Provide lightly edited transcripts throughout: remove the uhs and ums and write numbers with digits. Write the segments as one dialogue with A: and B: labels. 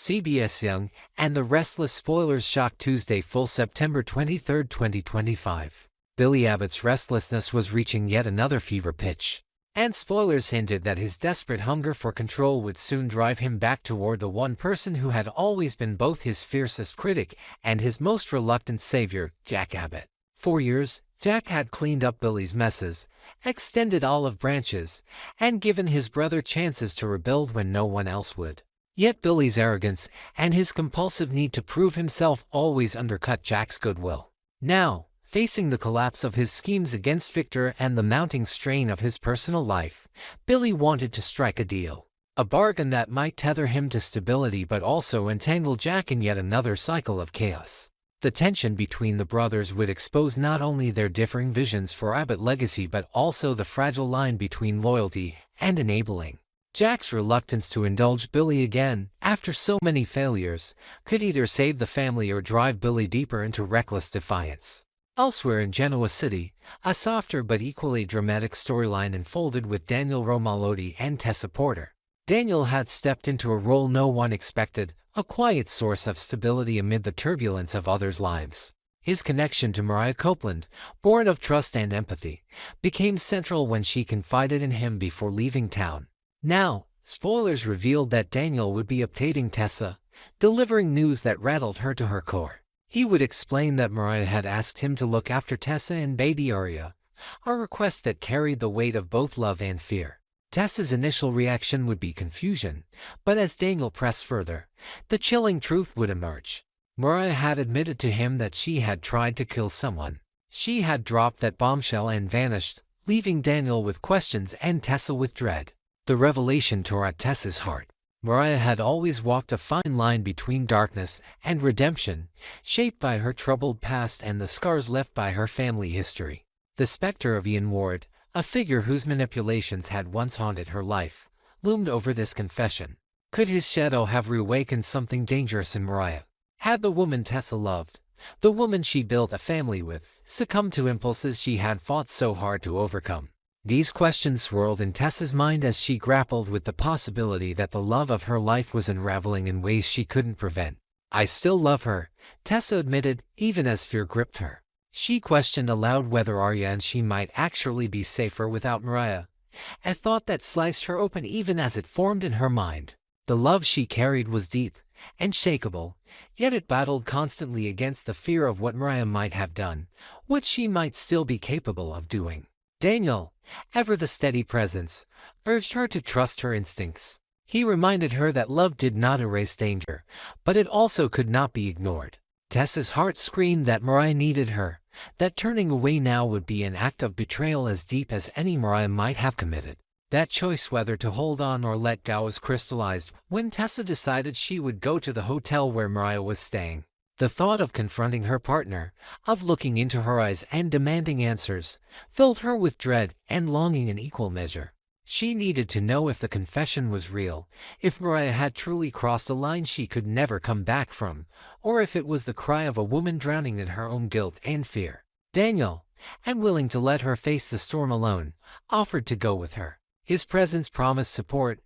A: CBS Young and the Restless spoilers shock Tuesday full September 23, 2025. Billy Abbott's restlessness was reaching yet another fever pitch, and spoilers hinted that his desperate hunger for control would soon drive him back toward the one person who had always been both his fiercest critic and his most reluctant savior, Jack Abbott. For years, Jack had cleaned up Billy's messes, extended olive branches, and given his brother chances to rebuild when no one else would. Yet Billy's arrogance and his compulsive need to prove himself always undercut Jack's goodwill. Now, facing the collapse of his schemes against Victor and the mounting strain of his personal life, Billy wanted to strike a deal. A bargain that might tether him to stability but also entangle Jack in yet another cycle of chaos. The tension between the brothers would expose not only their differing visions for Abbott legacy but also the fragile line between loyalty and enabling. Jack's reluctance to indulge Billy again, after so many failures, could either save the family or drive Billy deeper into reckless defiance. Elsewhere in Genoa City, a softer but equally dramatic storyline unfolded with Daniel Romalotti and Tessa Porter. Daniel had stepped into a role no one expected, a quiet source of stability amid the turbulence of others' lives. His connection to Mariah Copeland, born of trust and empathy, became central when she confided in him before leaving town. Now, spoilers revealed that Daniel would be updating Tessa, delivering news that rattled her to her core. He would explain that Mariah had asked him to look after Tessa and baby Aria, a request that carried the weight of both love and fear. Tessa's initial reaction would be confusion, but as Daniel pressed further, the chilling truth would emerge. Mariah had admitted to him that she had tried to kill someone. She had dropped that bombshell and vanished, leaving Daniel with questions and Tessa with dread. The revelation tore at Tessa's heart. Mariah had always walked a fine line between darkness and redemption, shaped by her troubled past and the scars left by her family history. The specter of Ian Ward, a figure whose manipulations had once haunted her life, loomed over this confession. Could his shadow have reawakened something dangerous in Mariah? Had the woman Tessa loved, the woman she built a family with, succumbed to impulses she had fought so hard to overcome? These questions swirled in Tessa's mind as she grappled with the possibility that the love of her life was unraveling in ways she couldn't prevent. "I still love her," Tessa admitted, even as fear gripped her. She questioned aloud whether Aria and she might actually be safer without Mariah, a thought that sliced her open even as it formed in her mind. The love she carried was deep, unshakable, yet it battled constantly against the fear of what Mariah might have done, what she might still be capable of doing. Daniel, ever the steady presence, urged her to trust her instincts. He reminded her that love did not erase danger, but it also could not be ignored. Tessa's heart screamed that Mariah needed her, that turning away now would be an act of betrayal as deep as any Mariah might have committed. That choice whether to hold on or let go was crystallized when Tessa decided she would go to the hotel where Mariah was staying. The thought of confronting her partner, of looking into her eyes and demanding answers, filled her with dread and longing in equal measure. She needed to know if the confession was real, if Mariah had truly crossed a line she could never come back from, or if it was the cry of a woman drowning in her own guilt and fear. Daniel, unwilling to let her face the storm alone, offered to go with her. His presence promised support,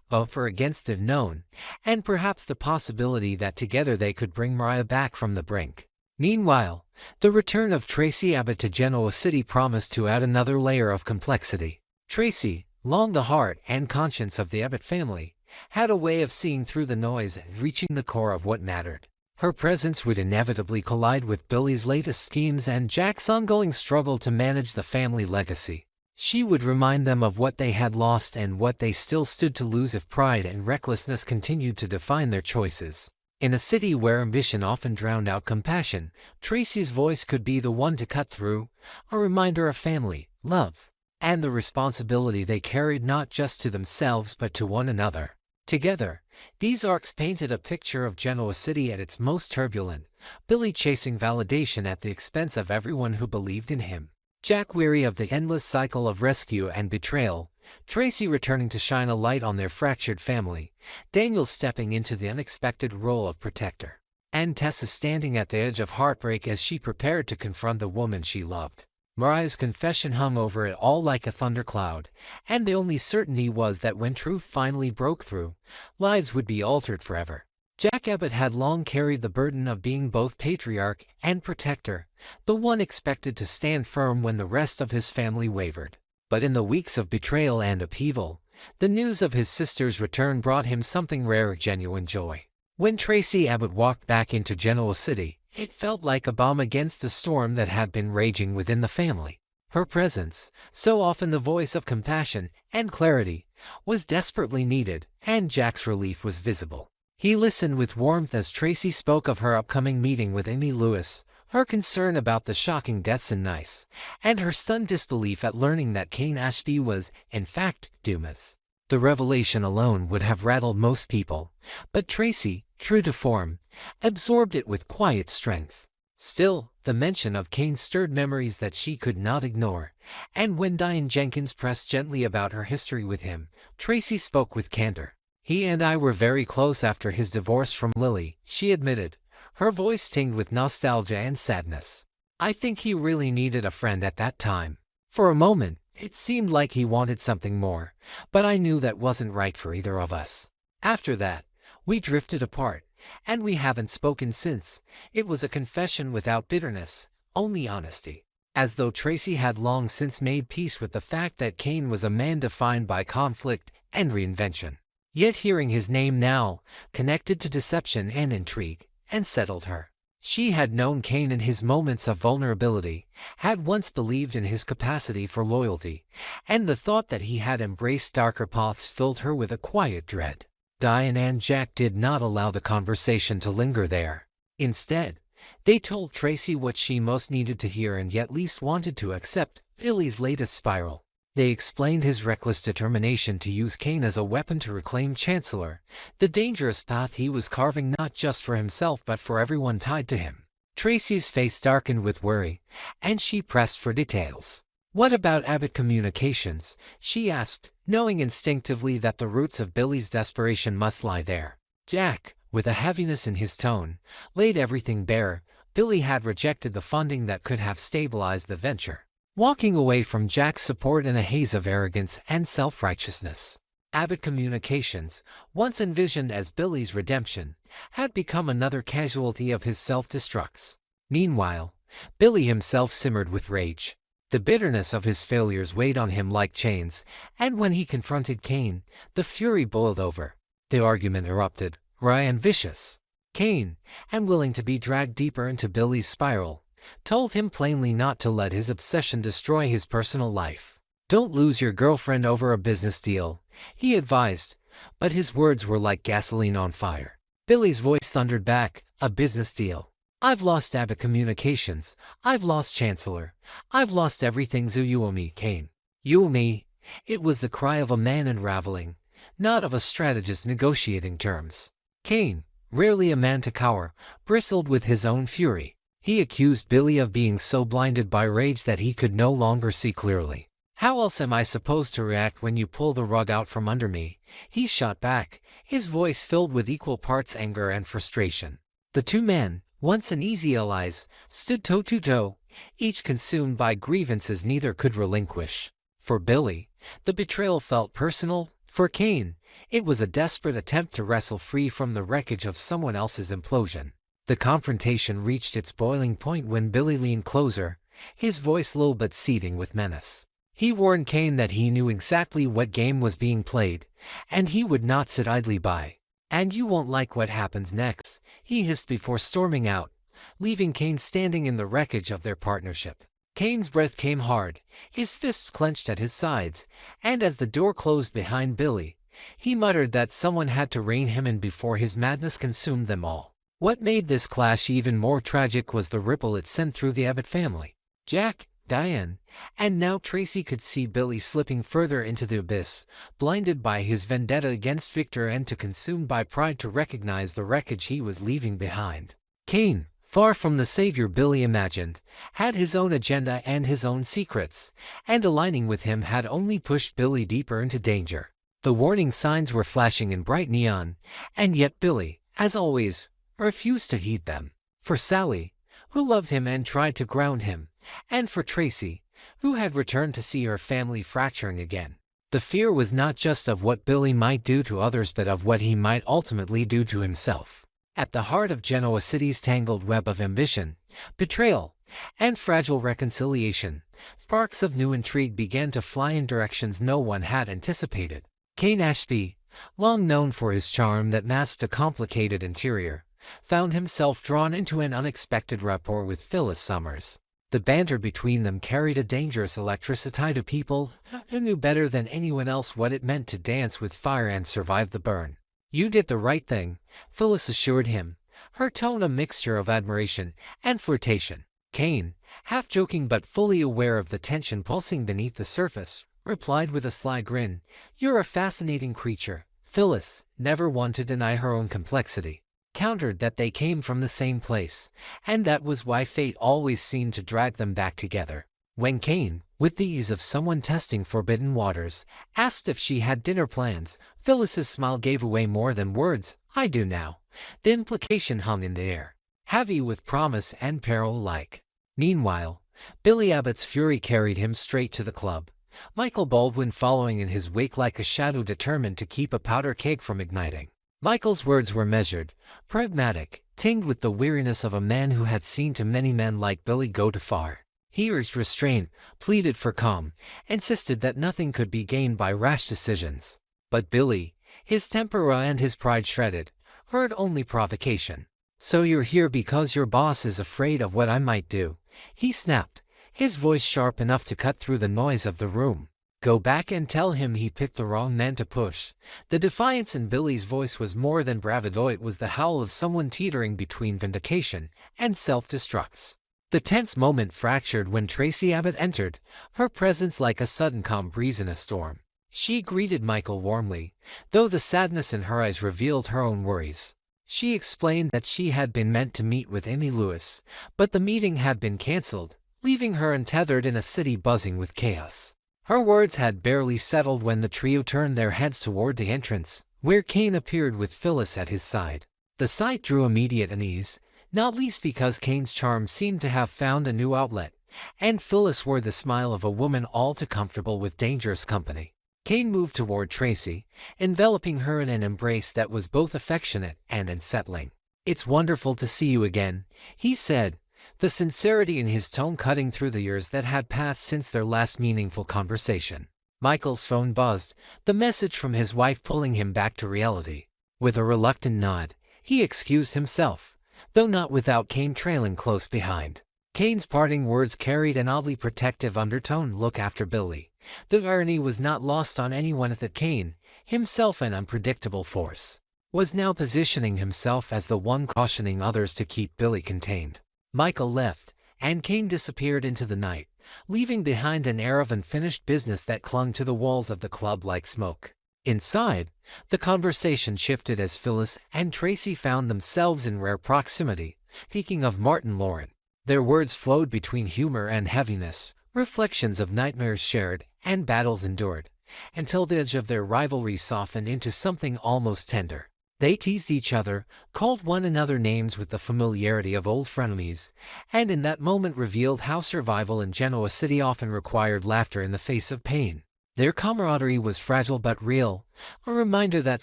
A: buffer against the unknown, and perhaps the possibility that together they could bring Mariah back from the brink. Meanwhile, the return of Tracy Abbott to Genoa City promised to add another layer of complexity. Tracy, long the heart and conscience of the Abbott family, had a way of seeing through the noise and reaching the core of what mattered. Her presence would inevitably collide with Billy's latest schemes and Jack's ongoing struggle to manage the family legacy. She would remind them of what they had lost and what they still stood to lose if pride and recklessness continued to define their choices. In a city where ambition often drowned out compassion, Tracy's voice could be the one to cut through, a reminder of family, love, and the responsibility they carried not just to themselves but to one another. Together, these arcs painted a picture of Genoa City at its most turbulent, Billy chasing validation at the expense of everyone who believed in him. Jack weary of the endless cycle of rescue and betrayal, Tracy returning to shine a light on their fractured family, Daniel stepping into the unexpected role of protector, and Tessa standing at the edge of heartbreak as she prepared to confront the woman she loved. Mariah's confession hung over it all like a thundercloud, and the only certainty was that when truth finally broke through, lives would be altered forever. Jack Abbott had long carried the burden of being both patriarch and protector, the one expected to stand firm when the rest of his family wavered. But in the weeks of betrayal and upheaval, the news of his sister's return brought him something rare, genuine joy. When Tracy Abbott walked back into Genoa City, it felt like a balm against the storm that had been raging within the family. Her presence, so often the voice of compassion and clarity, was desperately needed, and Jack's relief was visible. He listened with warmth as Tracy spoke of her upcoming meeting with Amy Lewis, her concern about the shocking deaths in Nice, and her stunned disbelief at learning that Cain Ashby was, in fact, Dumas. The revelation alone would have rattled most people, but Tracy, true to form, absorbed it with quiet strength. Still, the mention of Cain stirred memories that she could not ignore, and when Diane Jenkins pressed gently about her history with him, Tracy spoke with candor. "He and I were very close after his divorce from Lily," she admitted, her voice tinged with nostalgia and sadness. "I think he really needed a friend at that time. For a moment, it seemed like he wanted something more, but I knew that wasn't right for either of us. After that, we drifted apart, and we haven't spoken since." It was a confession without bitterness, only honesty. As though Tracy had long since made peace with the fact that Cain was a man defined by conflict and reinvention. Yet hearing his name now, connected to deception and intrigue, unsettled her. She had known Cain in his moments of vulnerability, had once believed in his capacity for loyalty, and the thought that he had embraced darker paths filled her with a quiet dread. Diane and Jack did not allow the conversation to linger there. Instead, they told Tracy what she most needed to hear and yet least wanted to accept: Billy's latest spiral. They explained his reckless determination to use Cain as a weapon to reclaim Chancellor, the dangerous path he was carving not just for himself but for everyone tied to him. Tracy's face darkened with worry, and she pressed for details. "What about Abbott Communications?" she asked, knowing instinctively that the roots of Billy's desperation must lie there. Jack, with a heaviness in his tone, laid everything bare. Billy had rejected the funding that could have stabilized the venture, walking away from Jack's support in a haze of arrogance and self-righteousness. Abbott Communications, once envisioned as Billy's redemption, had become another casualty of his self-destructs. Meanwhile, Billy himself simmered with rage. The bitterness of his failures weighed on him like chains, and when he confronted Cain, the fury boiled over. The argument erupted, raw and vicious. Cain, unwilling to be dragged deeper into Billy's spiral, told him plainly not to let his obsession destroy his personal life. "Don't lose your girlfriend over a business deal," he advised, but his words were like gasoline on fire. Billy's voice thundered back, "A business deal? I've lost Abbott Communications, I've lost Chancellor, I've lost everything, so you owe me, Cain. You owe me." It was the cry of a man unraveling, not of a strategist negotiating terms. Cain, rarely a man to cower, bristled with his own fury. He accused Billy of being so blinded by rage that he could no longer see clearly. "How else am I supposed to react when you pull the rug out from under me?" he shot back, his voice filled with equal parts anger and frustration. The two men, once uneasy allies, stood toe-to-toe, each consumed by grievances neither could relinquish. For Billy, the betrayal felt personal. For Cain, it was a desperate attempt to wrestle free from the wreckage of someone else's implosion. The confrontation reached its boiling point when Billy leaned closer, his voice low but seething with menace. He warned Cain that he knew exactly what game was being played, and he would not sit idly by. "And you won't like what happens next," he hissed before storming out, leaving Cain standing in the wreckage of their partnership. Cain's breath came hard, his fists clenched at his sides, and as the door closed behind Billy, he muttered that someone had to rein him in before his madness consumed them all. What made this clash even more tragic was the ripple it sent through the Abbott family. Jack, Diane, and now Tracy could see Billy slipping further into the abyss, blinded by his vendetta against Victor and too consumed by pride to recognize the wreckage he was leaving behind. Cain, far from the savior Billy imagined, had his own agenda and his own secrets, and aligning with him had only pushed Billy deeper into danger. The warning signs were flashing in bright neon, and yet Billy, as always, refused to heed them. For Sally, who loved him and tried to ground him, and for Tracy, who had returned to see her family fracturing again, the fear was not just of what Billy might do to others but of what he might ultimately do to himself. At the heart of Genoa City's tangled web of ambition, betrayal, and fragile reconciliation, sparks of new intrigue began to fly in directions no one had anticipated. Kane Ashby, long known for his charm that masked a complicated interior, found himself drawn into an unexpected rapport with Phyllis Summers. The banter between them carried a dangerous electricity to people who knew better than anyone else what it meant to dance with fire and survive the burn. "You did the right thing," Phyllis assured him, her tone a mixture of admiration and flirtation. Kane, half joking but fully aware of the tension pulsing beneath the surface, replied with a sly grin, "You're a fascinating creature." Phyllis, never one to deny her own complexity, countered that they came from the same place, and that was why fate always seemed to drag them back together. When Kane, with the ease of someone testing forbidden waters, asked if she had dinner plans, Phyllis's smile gave away more than words. "I do now." The implication hung in the air, heavy with promise and peril alike. Meanwhile, Billy Abbott's fury carried him straight to the club, Michael Baldwin following in his wake like a shadow determined to keep a powder keg from igniting. Michael's words were measured, pragmatic, tinged with the weariness of a man who had seen too many men like Billy go too far. He urged restraint, pleaded for calm, insisted that nothing could be gained by rash decisions. But Billy, his temper and his pride shredded, heard only provocation. "So you're here because your boss is afraid of what I might do," he snapped, his voice sharp enough to cut through the noise of the room. "Go back and tell him he picked the wrong man to push." The defiance in Billy's voice was more than bravado, it was the howl of someone teetering between vindication and self-destruct. The tense moment fractured when Tracy Abbott entered, her presence like a sudden calm breeze in a storm. She greeted Michael warmly, though the sadness in her eyes revealed her own worries. She explained that she had been meant to meet with Amy Lewis, but the meeting had been cancelled, leaving her untethered in a city buzzing with chaos. Her words had barely settled when the trio turned their heads toward the entrance, where Kane appeared with Phyllis at his side. The sight drew immediate unease, not least because Kane's charm seemed to have found a new outlet, and Phyllis wore the smile of a woman all too comfortable with dangerous company. Kane moved toward Tracy, enveloping her in an embrace that was both affectionate and unsettling. "It's wonderful to see you again," he said, the sincerity in his tone cutting through the years that had passed since their last meaningful conversation. Michael's phone buzzed, the message from his wife pulling him back to reality. With a reluctant nod, he excused himself, though not without Kane trailing close behind. Kane's parting words carried an oddly protective undertone. "Look after Billy." The irony was not lost on anyone that Kane, himself an unpredictable force, was now positioning himself as the one cautioning others to keep Billy contained. Michael left, and Kane disappeared into the night, leaving behind an air of unfinished business that clung to the walls of the club like smoke. Inside, the conversation shifted as Phyllis and Tracy found themselves in rare proximity, speaking of Martin Lauren. Their words flowed between humor and heaviness, reflections of nightmares shared and battles endured, until the edge of their rivalry softened into something almost tender. They teased each other, called one another names with the familiarity of old frenemies, and in that moment revealed how survival in Genoa City often required laughter in the face of pain. Their camaraderie was fragile but real, a reminder that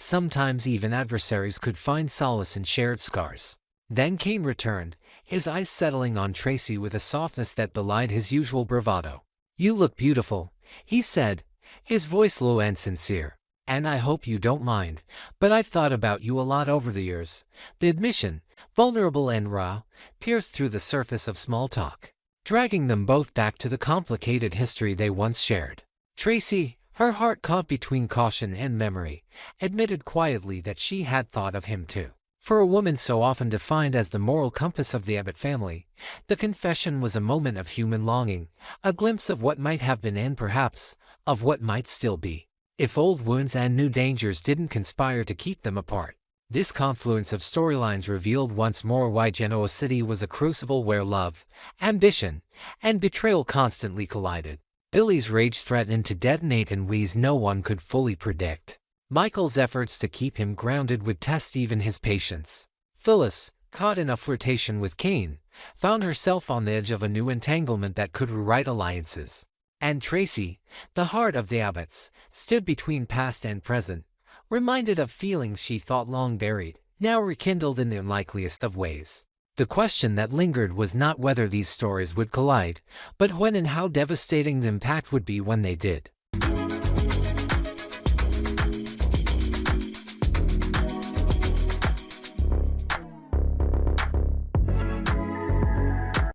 A: sometimes even adversaries could find solace in shared scars. Then Kane returned, his eyes settling on Tracy with a softness that belied his usual bravado. "You look beautiful," he said, his voice low and sincere. "And I hope you don't mind, but I've thought about you a lot over the years." The admission, vulnerable and raw, pierced through the surface of small talk, dragging them both back to the complicated history they once shared. Tracy, her heart caught between caution and memory, admitted quietly that she had thought of him too. For a woman so often defined as the moral compass of the Abbott family, the confession was a moment of human longing, a glimpse of what might have been and perhaps, of what might still be, if old wounds and new dangers didn't conspire to keep them apart. This confluence of storylines revealed once more why Genoa City was a crucible where love, ambition, and betrayal constantly collided. Billy's rage threatened to detonate in ways no one could fully predict. Michael's efforts to keep him grounded would test even his patience. Phyllis, caught in a flirtation with Kane, found herself on the edge of a new entanglement that could rewrite alliances. And Tracy, the heart of the Abbotts, stood between past and present, reminded of feelings she thought long buried, now rekindled in the unlikeliest of ways. The question that lingered was not whether these stories would collide, but when and how devastating the impact would be when they did.